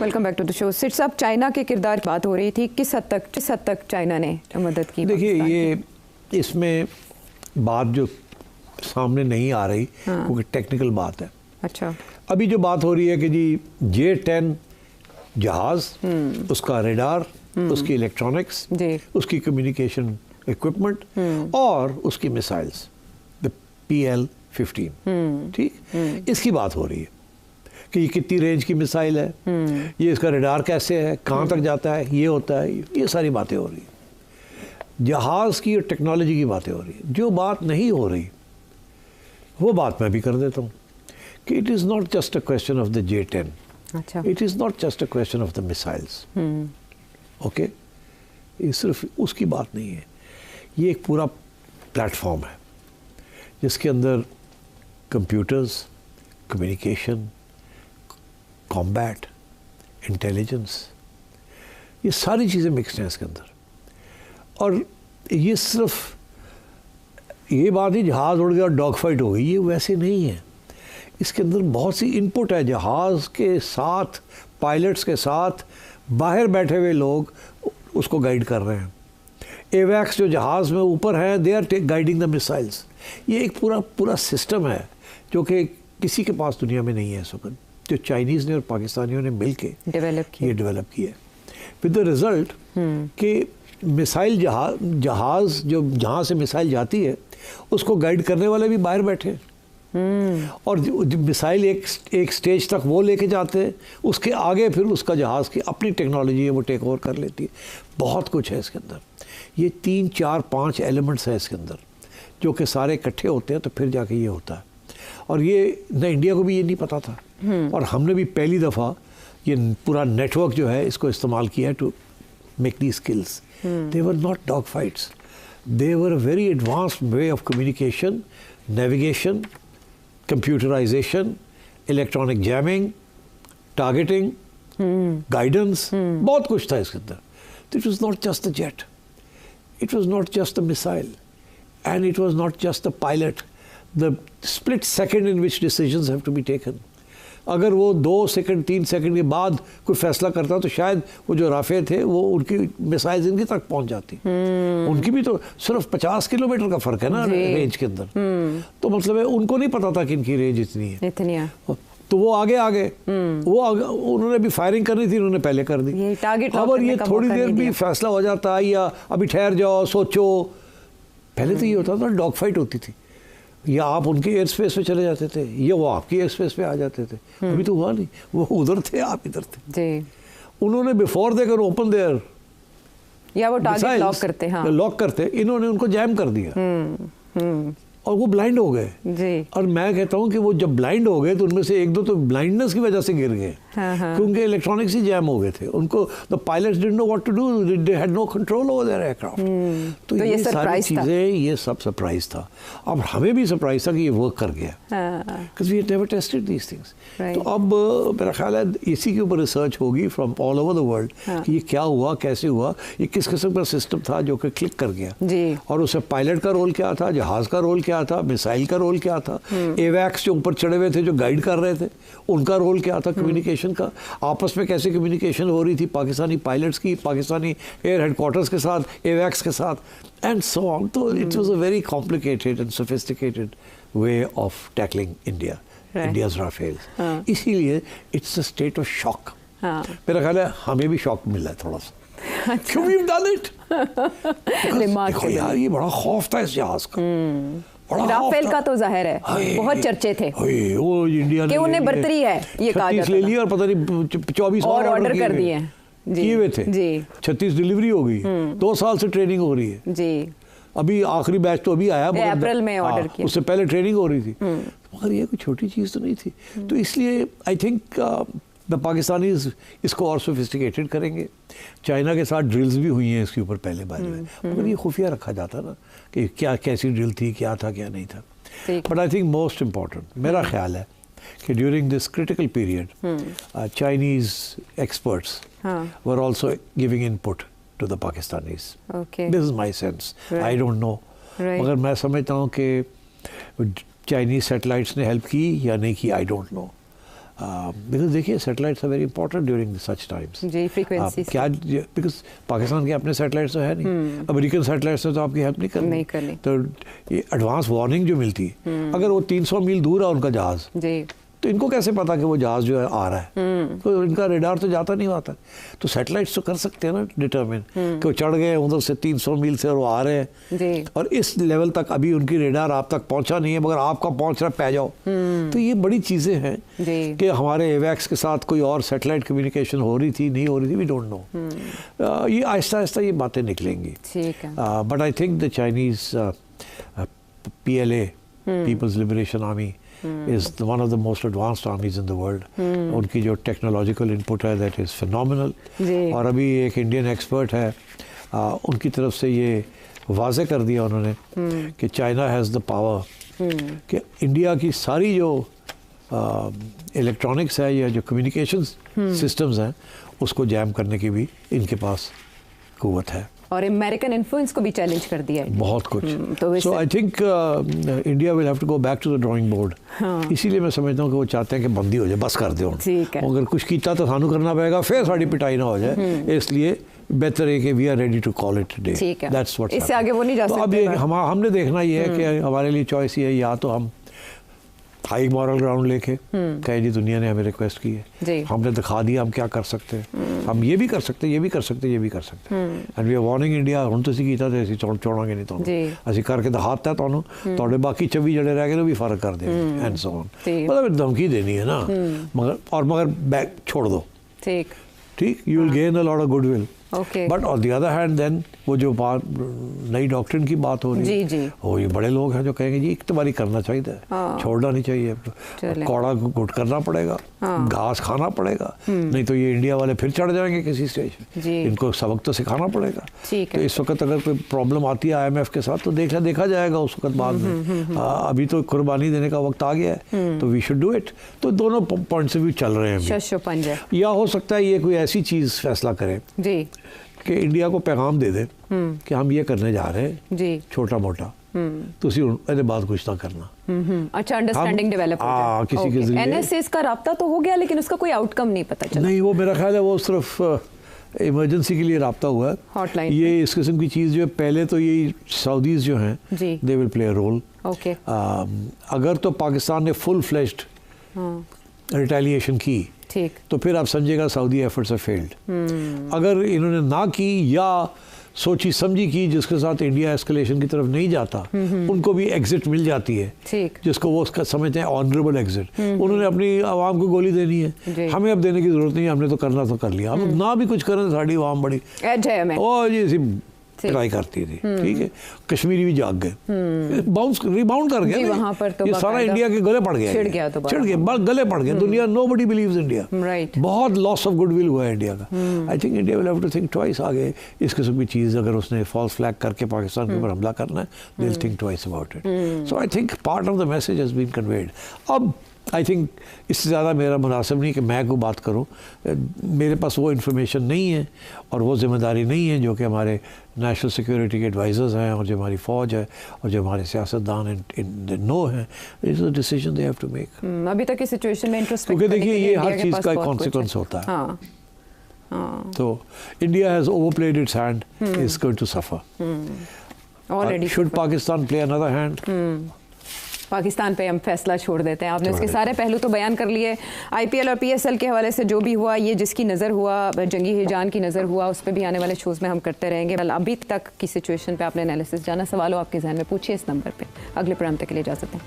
Welcome back to the show. सिट साहब, China के किरदार की बात हो रही थी, किस हद तक चाइना ने मदद की? देखिए, ये इसमें बात जो सामने नहीं आ रही क्योंकि टेक्निकल बात है। अच्छा, अभी जो बात हो रही है कि जी J-10 जहाज, उसका रेडार, उसकी इलेक्ट्रॉनिक्स, उसकी कम्युनिकेशन इक्विपमेंट और उसकी मिसाइल्स द PL-15, ठीक, इसकी बात हो रही है कि ये कितनी रेंज की मिसाइल है, ये इसका रेडार कैसे है, कहाँ तक जाता है, ये होता है, ये सारी बातें हो रही है। जहाज़ की और टेक्नोलॉजी की बातें हो रही है। जो बात नहीं हो रही वो बात मैं भी कर देता हूँ कि it is not just a question of the J-10, अच्छा, it is not just a question of the missiles. Okay, ये सिर्फ उसकी बात नहीं है, ये एक पूरा प्लेटफॉर्म है जिसके अंदर कंप्यूटर्स, कम्युनिकेशन, कॉम्बैट, इंटेलिजेंस, ये सारी चीज़ें मिक्स हैं इसके अंदर। और ये सिर्फ ये बात ही जहाज़ उड़ गया और डॉग फाइट हो गई, ये वैसे नहीं है। इसके अंदर बहुत सी इनपुट है। जहाज़ के साथ, पायलट्स के साथ बाहर बैठे हुए लोग उसको गाइड कर रहे हैं। एवैक्स जो जहाज़ में ऊपर हैं, they are guiding the missiles. ये एक पूरा सिस्टम है जो कि किसी के पास दुनिया में नहीं है इस वक्त, जो चाइनीज़ ने और पाकिस्तानियों ने मिल के डेवलप किया विद द रिज़ल्ट कि मिसाइल जहाज़ जो जहाँ से मिसाइल जाती है उसको गाइड करने वाले भी बाहर बैठे हैं। और मिसाइल एक स्टेज तक वो लेके जाते हैं, उसके आगे फिर उसका जहाज़ की अपनी टेक्नोलॉजी है वो टेक ओवर कर लेती है। बहुत कुछ है इसके अंदर। ये 3, 4, 5 एलिमेंट्स हैं इसके अंदर जो कि सारे इकट्ठे होते हैं तो फिर जाके ये होता है। और ये न इंडिया को भी ये नहीं पता था, और हमने भी पहली दफ़ा ये पूरा नेटवर्क जो है इसको इस्तेमाल किया to make the skills. They were not dog fights, they were a very advanced way of communication, navigation, computerisation, electronic jamming, targeting, guidance, बहुत कुछ था इसके अंदर। It was not just the jet, it was not just the missile, and it was not just the pilot, the split second in which decisions have to be taken. अगर वो 2 second 3 second के बाद कोई फैसला करता तो शायद वो जो राफे थे वो उनकी मिसाइल्स इनकी तक पहुंच जाती। उनकी भी तो सिर्फ 50 किलोमीटर का फ़र्क है ना रेंज के अंदर। तो मतलब है उनको नहीं पता था कि इनकी रेंज इतनी है, तो वो आगे उन्होंने भी फायरिंग करनी थी, उन्होंने पहले कर दी। अगर ये थोड़ी देर भी फैसला हो जाता या अभी ठहर जाओ, सोचो, पहले तो ये होता था डॉग फाइट होती थी, या आप उनके एयर स्पेस पे चले जाते थे या वो आपकी एयर स्पेस पे आ जाते थे। अभी तो हुआ नहीं, वो उधर थे, आप इधर थे। उन्होंने बिफोर दे कर ओपन देयर या वो टारगेट लॉक करते, इन्होंने उनको जैम कर दिया और वो ब्लाइंड हो गए। और मैं कहता हूँ कि वो जब ब्लाइंड हो गए तो उनमें से 1-2 तो ब्लाइंडनेस की वजह से गिर गए, क्योंकि इलेक्ट्रॉनिक्स ही जैम हो गए थे। उनको the pilots didn't know what to do, they had no control over their aircraft. तो ये सारी चीज़ें, ये सब सरप्राइज था। अब हमें भी सरप्राइज था कि ये वर्क कर गया, because we had never tested these things. तो अब मेरा ख्याल है इसी के ऊपर रिसर्च होगी from all over the world कि ये क्या हुआ, कैसे हुआ, ये किस किस्म का सिस्टम था जो कि क्लिक कर गया, और उससे पायलट का रोल क्या था, जहाज़ का रोल क्या था, मिसाइल का रोल क्या था, एवैक्स जो ऊपर चढ़े हुए थे जो गाइड कर रहे थे उनका रोल क्या था, कम्युनिकेशन का, आपस में कैसे कम्युनिकेशन हो रही थी पाकिस्तानी पायलट्स की, पाकिस्तानी एयर हेडक्वार्टर्स के साथ, एवैक्स के साथ, एंड सो ऑन। तो it was a very complicated and sophisticated way of tackling India's Rafale. इसीलिए it's a state of shock. मेरा ख्याल है हमें भी शॉक मिला है थोड़ा सा। क्यों वी हैव डन इट? देखो यार, ये बड़ा खौफ था इस जहाज का। राफेल का तो जाहिर है बहुत चर्चे थे, वो इंडिया ने उन्हें बर्तरी है ये कहा जाता ले लिया और पता नहीं 24 और ऑर्डर कर दिए किए हुए थे जी। 36 डिलीवरी हो गई, 2 साल से ट्रेनिंग हो रही है जी। अभी आखिरी बैच तो अभी आया, अप्रैल में ऑर्डर किया, उससे पहले ट्रेनिंग हो रही थी, मगर ये कोई छोटी चीज़ तो नहीं थी। तो इसलिए आई थिंक द पाकिस्तानीज इसको और सोफिस्टिकेटेड करेंगे। चाइना के साथ ड्रिल्स भी हुई हैं इसके ऊपर पहले बार में, मगर ये खुफिया रखा जाता ना कि क्या कैसी ड्रिल थी, क्या था क्या नहीं था। But I think most important मेरा ख्याल है कि during this critical period Chinese experts were also giving input to the Pakistanis. This is my sense, I don't know, मगर मैं समझता हूँ कि चाइनीज सैटेलाइट्स ने हेल्प की या नहीं की, आई डोंट नो। बिकॉज देखिए satellites are very important during such times जी, फ्रीक्वेंसी क्या, बिकॉज पाकिस्तान के अपने सैटेलाइट्स तो है नहीं, अमेरिकन सैटेलाइट्स से तो आपकी हेल्प नहीं करनी। तो ये एडवांस वार्निंग जो मिलती है, अगर वो 300 मील दूर है उनका जहाज जी, तो इनको कैसे पता कि वो जहाज जो है आ रहा है, तो इनका रेडार तो जाता नहीं आता। तो सैटेलाइट्स तो कर सकते हैं ना डिटरमिन कि वो चढ़ गए उधर से 300 मील से और वो आ रहे हैं जी, और इस लेवल तक अभी उनकी रेडार आप तक पहुंचा नहीं है, मगर आपका पहुंच रहा है, पै जाओ। तो ये बड़ी चीज़ें हैं कि हमारे एवैक्स के साथ कोई और सैटेलाइट कम्युनिकेशन हो रही थी, नहीं हो रही थी, वी डोंट नो। ये आहिस्ता आहिस्ता ये बातें निकलेंगी। But I think the Chinese PLA, People's Liberation Army, is one of the most advanced armies in the world. उनकी जो टेक्नोलॉजिकल इनपुट है that is phenomenal। और अभी एक इंडियन एक्सपर्ट है, उनकी तरफ से ये वाज़े कर दिया उन्होंने कि चाइना हैज़ द पावर कि इंडिया की सारी जो इलेक्ट्रॉनिक्स है या जो कम्युनिकेशन सिस्टम्स हैं उसको जैम करने की भी इनके पास कुव्वत है। और अमेरिकन इन्फ्लुएंस को भी चैलेंज कर दिया है बहुत कुछ। So I think India will have to go back to the drawing board. इसीलिए मैं समझता हूँ कि वो चाहते हैं कि बंदी हो जाए, बस कर दो। अगर कुछ कीता तो सानू करना पड़ेगा, फिर साड़ी पिटाई ना हो जाए, इसलिए बेहतर है कि we are ready to call it today. That's what's इससे आगे वो नहीं जा सकते। अब हमने देखना ये है कि हमारे लिए चॉइस ये है, या तो हम हाई मॉरल ग्राउंड लेके कहे जी दुनिया ने हमें रिक्वेस्ट की है, हमने दिखा दिया हम क्या कर सकते हैं, हम ये भी कर सकते हैं, ये भी कर सकते हैं, ये भी कर सकते हैं, and we are warning India ਹੁਣ ਤੁਸੀਂ ਕੀਤਾ ਤੇ ਅਸੀਂ ਛੋੜਾਂਗੇ ਨਹੀਂ ਤੁਹਾਨੂੰ, ਅਸੀਂ ਕਰਕੇ ਦਿਖਾਤਾ ਤੁਹਾਨੂੰ, ਤੁਹਾਡੇ ਬਾਕੀ 24 ਜਿਹੜੇ ਰਹਿ ਗਏ ਨੇ ਵੀ ਫਰਕ ਕਰ ਦੇਣਗੇ ਐਂਡ ਸੋ ऑन। मतलब धमकी देनी है ना, मगर बैक छोड़ दो, ठीक, you will gain a lot of goodwill. But on the other hand then वो जो बात नई डॉक्ट्रिन की बात हो रही है, वो ये बड़े लोग हैं जो कहेंगे जी एक बारी करना चाहिए, छोड़ना नहीं चाहिए, कौड़ा घुट करना पड़ेगा, घास खाना पड़ेगा, नहीं तो ये इंडिया वाले फिर चढ़ जाएंगे किसी स्टेज पे, इनको सबक तो सिखाना पड़ेगा। तो इस वक्त अगर कोई प्रॉब्लम आती है IMF के साथ तो देखा जाएगा उस वक्त बाद में। अभी तो कुर्बानी देने का वक्त आ गया है, तो वी शुड डू इट। तो दोनों पॉइंट्स ऑफ व्यू चल रहे हैं। या हो सकता है ये कोई ऐसी चीज़ फैसला करे कि इंडिया को पैगाम दे दे कि हम ये करने जा रहे हैं छोटा मोटा, ਤੁਸੀਂ ਇਹਦੇ ਬਾਅਦ कुछ ना करना। अच्छा, अंडरस्टैंडिंग डेवलप हो जाए किसी के जरिए। NSS का राब्ता तो हो गया लेकिन उसका कोई आउटकम नहीं पता चला। नहीं, वो मेरा ख्याल है वो सिर्फ इमरजेंसी के लिए राब्ता हुआ है, हॉटलाइन। ये इस किस्म की चीज़ जो है, पहले तो यही सऊदीज जो हैं they will play a role. अगर तो पाकिस्तान ने फुल फ्लेश्ड रिटेलिएशन की तो फिर आप समझिएगा सऊदी एफर्ट्स आर फेल्ड। अगर इन्होंने ना की या सोची समझी की जिसके साथ इंडिया एस्केलेशन की तरफ नहीं जाता, उनको भी एग्जिट मिल जाती है, जिसको वो उसका समझते हैं ऑनरेबल एग्जिट। उन्होंने अपनी आवाम को गोली देनी है, हमें अब देने की जरूरत नहीं है, हमने तो करना तो कर लिया, हम ना भी कुछ करें साड़ी आवाम बड़ी ओ जी ट्राई करती थी, ठीक है। कश्मीरी भी जाग गए, बाउंस रिबाउंड कर गया वहाँ पर, तो ये सारा इंडिया के गले पड़ गया, चिढ़ गया, गले पड़ गए दुनिया। नोबडी बिलीव्स इंडिया, बहुत लॉस ऑफ गुडविल हुआ है इंडिया का। I think India will have to think twice आगे इस किस्म की चीज़ अगर उसने फॉल्स फ्लैग करके पाकिस्तान के ऊपर हमला करना है, they will think twice about it. So I think part of the message has been conveyed. अब आई थिंक इससे ज़्यादा मेरा मुनासिब नहीं कि मैं कोई बात करूं, मेरे पास वो इन्फॉर्मेशन नहीं है और वो जिम्मेदारी नहीं है जो कि हमारे नेशनल सिक्योरिटी के एडवाइज़र्स हैं और जो हमारी फ़ौज है और जो हमारे सियासतदान नो हैं। It's a decision they have to make. अभी तक की सिचुएशन में इंट्रोस्पेक्ट, क्योंकि देखिए ये हर चीज़ का एक कॉन्सिक्वेंस होता है। तो India has overplayed its hand, is going to suffer. Should Pakistan play another hand? Pakistan पे हम फैसला छोड़ देते हैं। आपने उसके सारे पहलू तो बयान कर लिए, IPL और PSL के हवाले से जो भी हुआ, ये जिसकी नज़र हुआ, जंगी हिजान की नज़र हुआ, उस पर भी आने वाले शोज़ में हम करते रहेंगे। अभी तक की सिचुएशन पे आपने एनालिसिस जाना, सवाल हो आपके जहन में पूछिए इस नंबर पे। अगले प्रोग्राम तक के लिए इजाज़त दें।